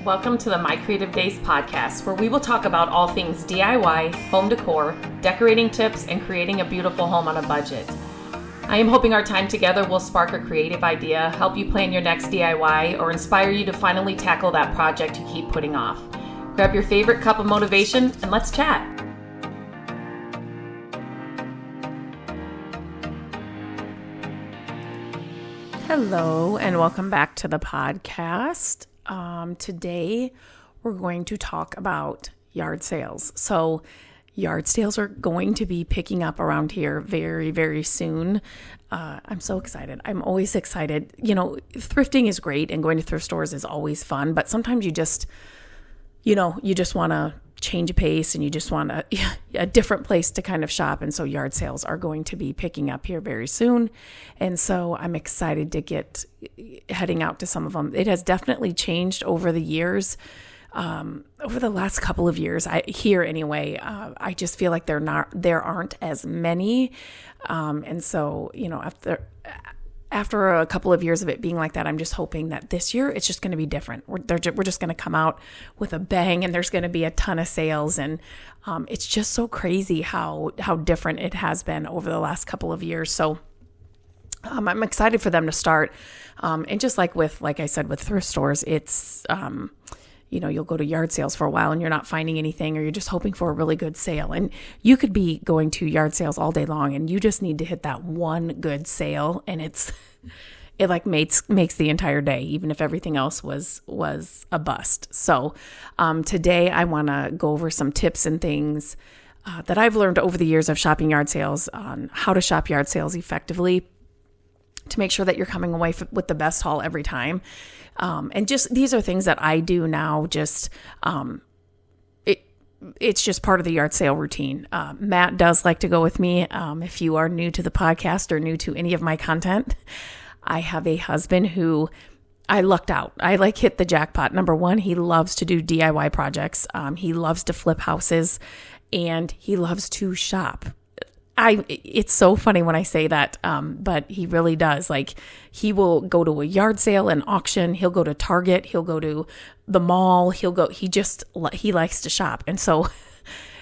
Welcome to the My Creative Days podcast, where we will talk about all things DIY, home decor, decorating tips, and creating a beautiful home on a budget. I am hoping our time together will spark a creative idea, help you plan your next DIY, or inspire you to finally tackle that project you keep putting off. Grab your favorite cup of motivation and let's chat. Hello, and welcome back to the podcast. Today, we're going to talk about yard sales. So, yard sales are going to be picking up around here very, very soon. I'm so excited. I'm always excited. You know, thrifting is great and going to thrift stores is always fun, but sometimes you just want to change a pace and you just want a different place to kind of shop. And so yard sales are going to be picking up here very soon. And so I'm excited to get heading out to some of them. It has definitely changed over the years. Over the last couple of years, I just feel like there aren't as many. And so, after a couple of years of it being like that, I'm just hoping that this year it's just going to be different. We're just going to come out with a bang, and there's going to be a ton of sales. And it's just so crazy how different it has been over the last couple of years. So I'm excited for them to start. And just like I said, with thrift stores, it's you'll go to yard sales for a while and you're not finding anything, or you're just hoping for a really good sale. And you could be going to yard sales all day long and you just need to hit that one good sale, and it makes the entire day, even if everything else was a bust. So today I want to go over some tips and things that I've learned over the years of shopping yard sales on how to shop yard sales effectively to make sure that you're coming away with the best haul every time. And just, these are things that I do now, it's just part of the yard sale routine. Matt does like to go with me. If you are new to the podcast or new to any of my content, I have a husband who I lucked out. I hit the jackpot. Number one, he loves to do DIY projects. He loves to flip houses, and he loves to shop. It's so funny when I say that, but he really does. He will go to a yard sale, an auction. He'll go to Target. He'll go to the mall. He likes to shop. And so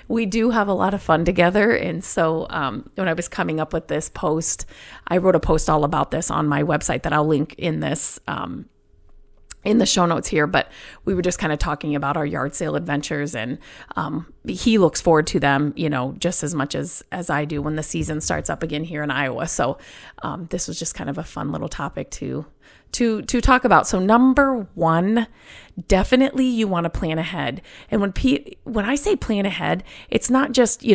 we do have a lot of fun together. And so when I was coming up with this post, I wrote a post all about this on my website that I'll link in this, in the show notes here, but we were just kind of talking about our yard sale adventures, and he looks forward to them, just as much as I do when the season starts up again here in Iowa. So this was just kind of a fun little topic to talk about. So number one, definitely you want to plan ahead. And when I say plan ahead, it's not just,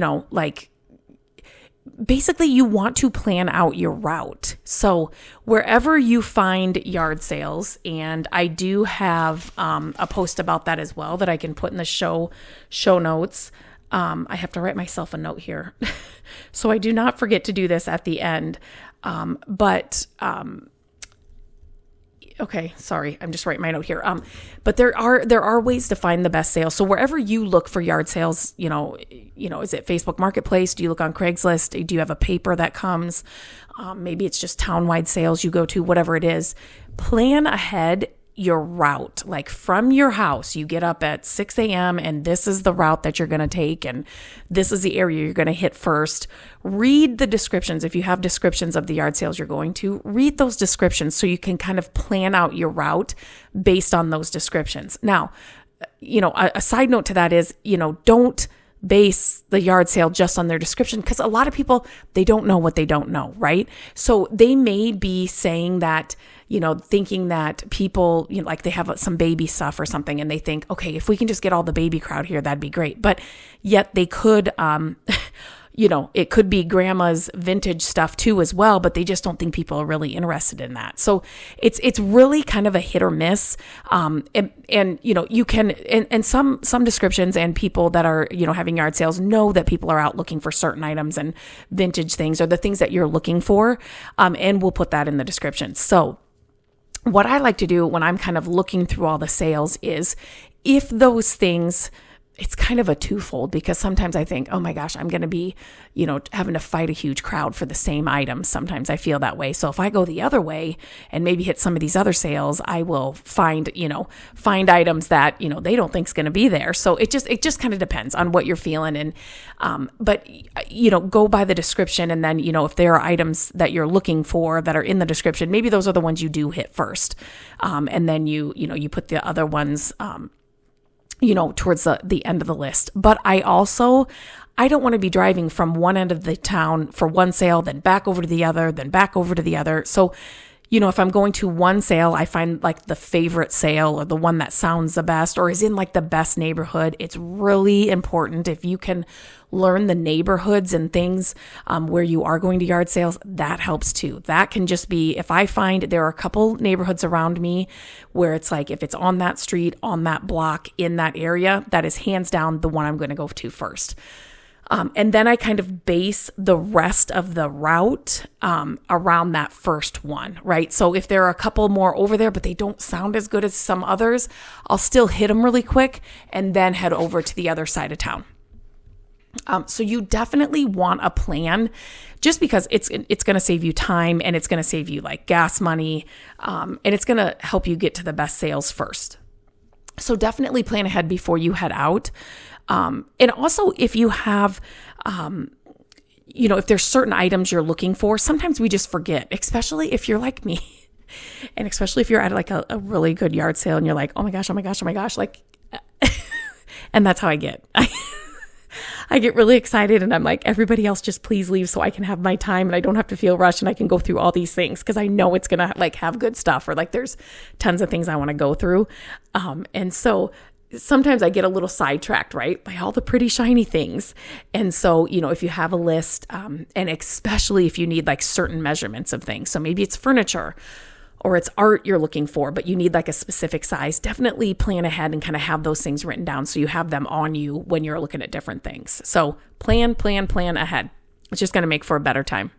basically, you want to plan out your route. So wherever you find yard sales, and I do have a post about that as well that I can put in the show notes. I have to write myself a note here so I do not forget to do this at the end. Okay, sorry, I'm just writing my note here. But there are ways to find the best sales. So wherever you look for yard sales, is it Facebook Marketplace? Do you look on Craigslist? Do you have a paper that comes? Maybe it's just townwide sales you go to, whatever it is. Plan ahead your route. Like from your house, you get up at 6 a.m. and this is the route that you're going to take, and this is the area you're going to hit first. Read the descriptions. If you have descriptions of the yard sales you're going to, read those descriptions so you can kind of plan out your route based on those descriptions. Now, a side note to that is, don't base the yard sale just on their description, because a lot of people, they don't know what they don't know, right? So they may be saying that, thinking that people, they have some baby stuff or something, and they think, okay, if we can just get all the baby crowd here, that'd be great. But yet they could, it could be grandma's vintage stuff too as well, but they just don't think people are really interested in that. So it's really kind of a hit or miss. You can, and some descriptions and people that are, having yard sales know that people are out looking for certain items, and vintage things are the things that you're looking for. And we'll put that in the description. So what I like to do when I'm kind of looking through all the sales is, if those things it's kind of a twofold, because sometimes I think, oh my gosh, I'm going to be, having to fight a huge crowd for the same items. Sometimes I feel that way. So if I go the other way and maybe hit some of these other sales, I will find items that, they don't think is going to be there. So it just kind of depends on what you're feeling. And, but go by the description. And then, if there are items that you're looking for that are in the description, maybe those are the ones you do hit first. And then you put the other ones, towards the end of the list. But I don't want to be driving from one end of the town for one sale, then back over to the other, then back over to the other. So, if I'm going to one sale, I find like the favorite sale or the one that sounds the best or is in like the best neighborhood. It's really important if you can learn the neighborhoods and things where you are going to yard sales. That helps too. That can just be, if I find there are a couple neighborhoods around me where it's like, if it's on that street, on that block, in that area, that is hands down the one I'm going to go to first. And then I kind of base the rest of the route around that first one, right? So if there are a couple more over there, but they don't sound as good as some others, I'll still hit them really quick and then head over to the other side of town. So you definitely want a plan, just because it's going to save you time and it's going to save you like gas money, and it's going to help you get to the best sales first. So definitely plan ahead before you head out. And also if you have, if there's certain items you're looking for, sometimes we just forget, especially if you're like me and especially if you're at like a really good yard sale and you're like, oh my gosh, like, and that's how I get. I get really excited and I'm like, everybody else just please leave so I can have my time and I don't have to feel rushed and I can go through all these things because I know it's going to like have good stuff, or like there's tons of things I want to go through. And so sometimes I get a little sidetracked, right, by all the pretty shiny things. And so, if you have a list, and especially if you need like certain measurements of things, so maybe it's furniture or it's art you're looking for, but you need like a specific size, definitely plan ahead and kind of have those things written down so you have them on you when you're looking at different things. So plan ahead. It's just going to make for a better time.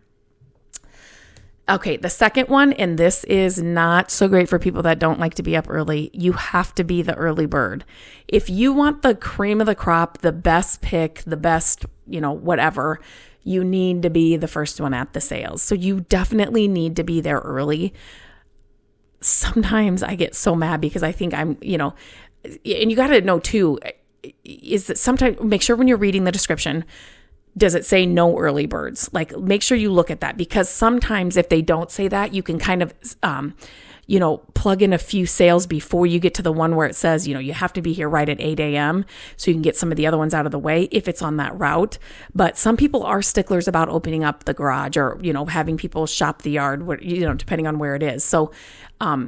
Okay, the second one, and this is not so great for people that don't like to be up early. You have to be the early bird. If you want the cream of the crop, the best pick, the best, whatever, you need to be the first one at the sales. So you definitely need to be there early. Sometimes I get so mad because I think I'm, and you got to know too, is that sometimes make sure when you're reading the description, does it say no early birds? Like make sure you look at that, because sometimes if they don't say that, you can kind of, plug in a few sales before you get to the one where it says, you have to be here right at 8 a.m. so you can get some of the other ones out of the way if it's on that route. But some people are sticklers about opening up the garage or, having people shop the yard, depending on where it is. So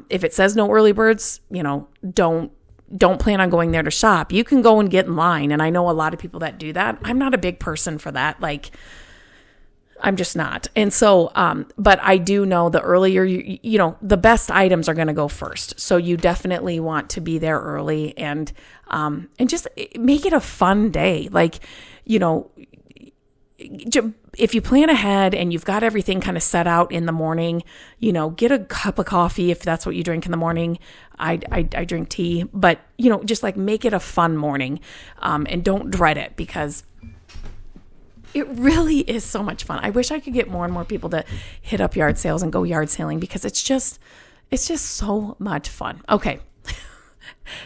if it says no early birds, don't plan on going there to shop. You can go and get in line. And I know a lot of people that do that. I'm not a big person for that. Like, I'm just not. And so, but I do know the earlier, the best items are going to go first. So you definitely want to be there early and just make it a fun day. Like, if you plan ahead and you've got everything kind of set out in the morning, get a cup of coffee if that's what you drink in the morning. I drink tea, but just like make it a fun morning, and don't dread it, because it really is so much fun. I wish I could get more and more people to hit up yard sales and go yard sailing, because it's just so much fun. Okay.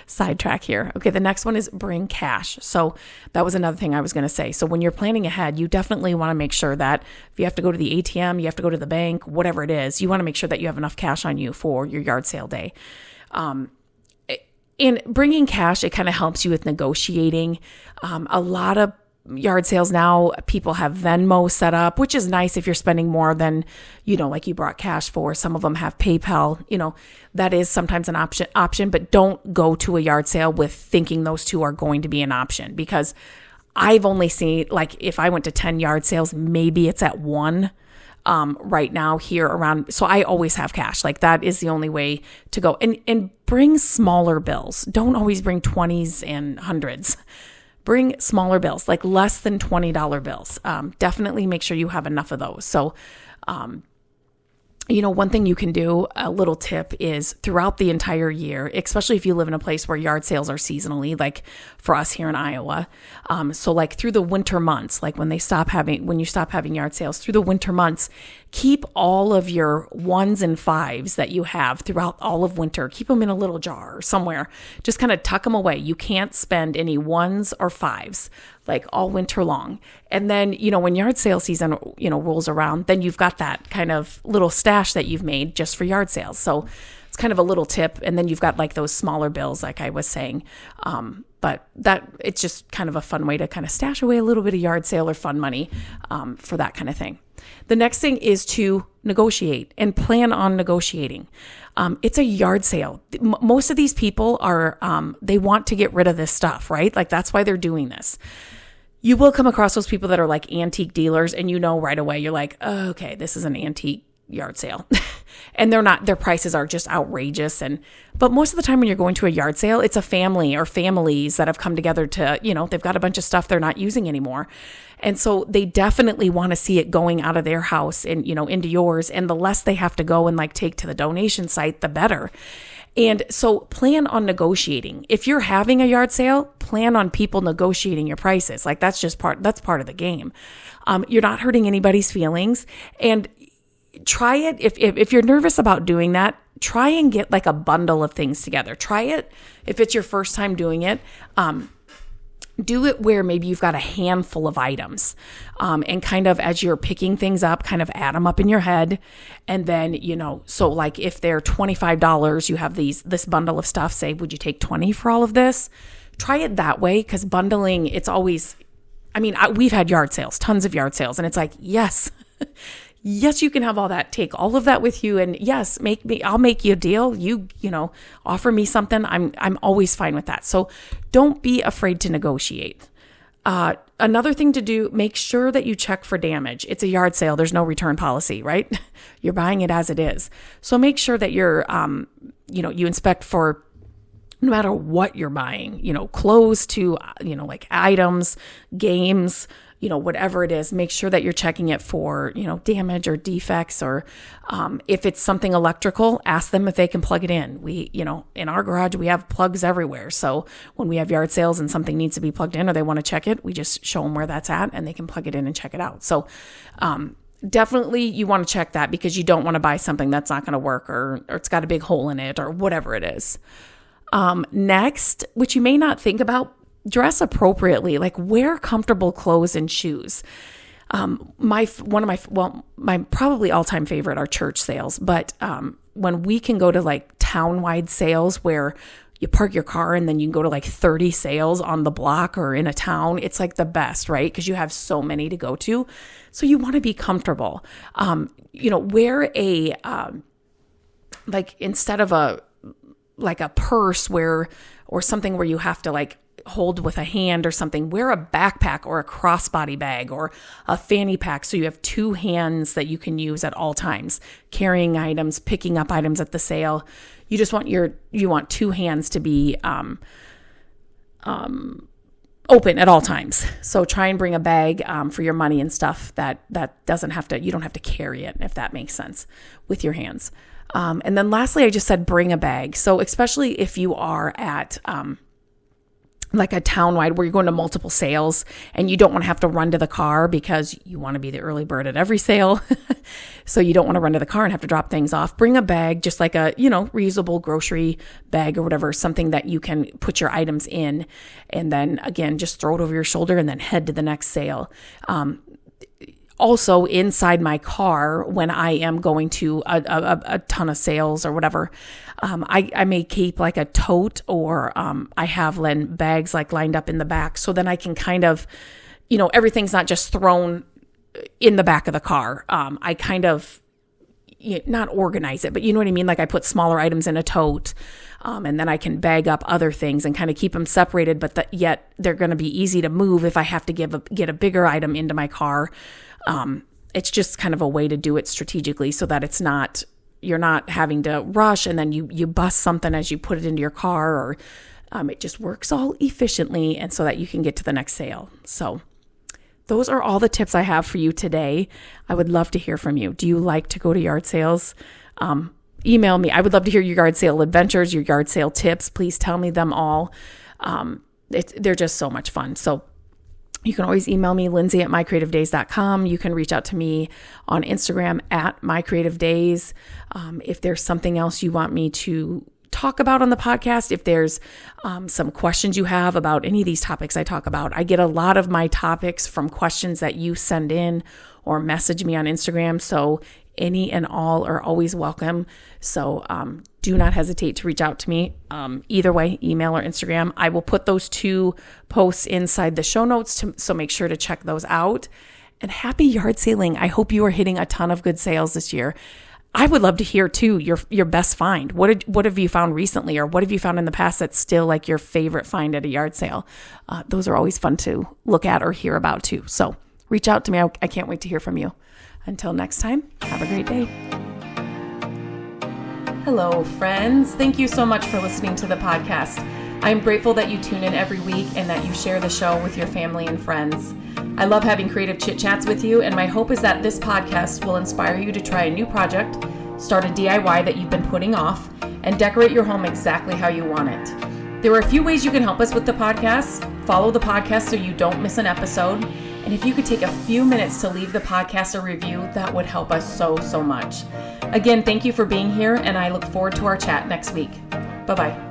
Sidetrack here. Okay, the next one is bring cash. So that was another thing I was going to say. So when you're planning ahead, you definitely want to make sure that if you have to go to the ATM, you have to go to the bank, whatever it is, you want to make sure that you have enough cash on you for your yard sale day. And bringing cash, it kind of helps you with negotiating. A lot of yard sales now, people have Venmo set up, which is nice if you're spending more than, like you brought cash for. Some of them have PayPal, that is sometimes an option, but don't go to a yard sale with thinking those two are going to be an option, because I've only seen, like, if I went to 10 yard sales, maybe it's at one right now here around. So I always have cash. Like, that is the only way to go. And bring smaller bills. Don't always bring 20s and hundreds. Bring smaller bills, like less than $20 bills. Definitely make sure you have enough of those. So, One thing you can do, a little tip, is throughout the entire year, especially if you live in a place where yard sales are seasonally, like for us here in Iowa. So like through the winter months, like when you stop having yard sales, through the winter months, keep all of your 1s and 5s that you have throughout all of winter. Keep them in a little jar or somewhere. Just kind of tuck them away. You can't spend any 1s or 5s like all winter long. And then, when yard sale season, rolls around, then you've got that kind of little stash that you've made just for yard sales. So it's kind of a little tip. And then you've got like those smaller bills, like I was saying. But it's just kind of a fun way to kind of stash away a little bit of yard sale or fun money for that kind of thing. The next thing is to negotiate and plan on negotiating. It's a yard sale. Most of these people are, they want to get rid of this stuff, right? Like that's why they're doing this. You will come across those people that are like antique dealers, and right away, you're like, oh, okay, this is an antique yard sale. And their prices are just outrageous. But most of the time when you're going to a yard sale, it's a family or families that have come together to, they've got a bunch of stuff they're not using anymore. And so they definitely want to see it going out of their house and, into yours. And the less they have to go and like take to the donation site, the better. And so plan on negotiating. If you're having a yard sale, plan on people negotiating your prices. Like that's part of the game. You're not hurting anybody's feelings. And try it. If you're nervous about doing that, try and get like a bundle of things together. Try it. If it's your first time doing it, do it where maybe you've got a handful of items, and kind of as you're picking things up, kind of add them up in your head. And then, so like if they're $25, you have this bundle of stuff, say, would you take 20 for all of this? Try it that way. 'Cause bundling, it's always, we've had yard sales, tons of yard sales. And it's like, yes, yes, you can have all that. Take all of that with you. And yes, I'll make you a deal. You offer me something. I'm always fine with that. So don't be afraid to negotiate. Another thing to do, make sure that you check for damage. It's a yard sale. There's no return policy, right? You're buying it as it is. So make sure that you're, you inspect for, no matter what you're buying, clothes to, like items, games, whatever it is, make sure that you're checking it for, damage or defects, or if it's something electrical, ask them if they can plug it in. We, in our garage, we have plugs everywhere. So when we have yard sales and something needs to be plugged in or they want to check it, we just show them where that's at and they can plug it in and check it out. So definitely you want to check that, because you don't want to buy something that's not going to work, or it's got a big hole in it, or whatever it is. Next, which you may not think about, dress appropriately, like wear comfortable clothes and shoes. My probably all-time favorite are church sales, but when we can go to like town-wide sales where you park your car and then you can go to like 30 sales on the block or in a town, it's like the best, right? Because you have so many to go to. So you want to be comfortable. Wear a, like instead of a purse or something where you have to like hold with a hand or something, wear a backpack or a crossbody bag or a fanny pack, so you have two hands that you can use at all times, carrying items, picking up items at the sale. You just want you want two hands to be open at all times. So try and bring a bag for your money and stuff that you don't have to carry it, if that makes sense, with your hands. And then lastly, I just said bring a bag. So especially if you are at like a town-wide where you're going to multiple sales and you don't want to have to run to the car because you want to be the early bird at every sale. So you don't want to run to the car and have to drop things off. Bring a bag, just like a, reusable grocery bag or whatever, something that you can put your items in. And then again, just throw it over your shoulder and then head to the next sale. Also inside my car, when I am going to a ton of sales or whatever, I may keep like a tote, or I have bags like lined up in the back, so then I can kind of, everything's not just thrown in the back of the car. I kind of, not organize it, but you know what I mean? Like I put smaller items in a tote, and then I can bag up other things and kind of keep them separated, but yet they're going to be easy to move if I have to get a bigger item into my car. It's just kind of a way to do it strategically so that you're not having to rush and then you bust something as you put it into your car, or it just works all efficiently and so that you can get to the next sale. So those are all the tips I have for you today. I would love to hear from you. Do you like to go to yard sales? Email me. I would love to hear your yard sale adventures, your yard sale tips. Please tell me them all. They're just so much fun. So you can always email me, Lindsay@mycreativedays.com. You can reach out to me on Instagram @mycreativedays. If there's something else you want me to talk about on the podcast, if there's some questions you have about any of these topics I talk about, I get a lot of my topics from questions that you send in or message me on Instagram. So any and all are always welcome. So do not hesitate to reach out to me either way, email or Instagram. I will put those 2 posts inside the show notes, so make sure to check those out. And happy yard saling. I hope you are hitting a ton of good sales this year. I would love to hear too your best find. What have you found recently, or what have you found in the past that's still like your favorite find at a yard sale? Those are always fun to look at or hear about too. So reach out to me. I can't wait to hear from you. Until next time, have a great day. Hello, friends. Thank you so much for listening to the podcast. I'm grateful that you tune in every week and that you share the show with your family and friends. I love having creative chit chats with you, and my hope is that this podcast will inspire you to try a new project, start a DIY that you've been putting off, and decorate your home exactly how you want it. There are a few ways you can help us with the podcast. Follow the podcast so you don't miss an episode. And if you could take a few minutes to leave the podcast a review, that would help us so much. Again, thank you for being here, and I look forward to our chat next week. Bye-bye.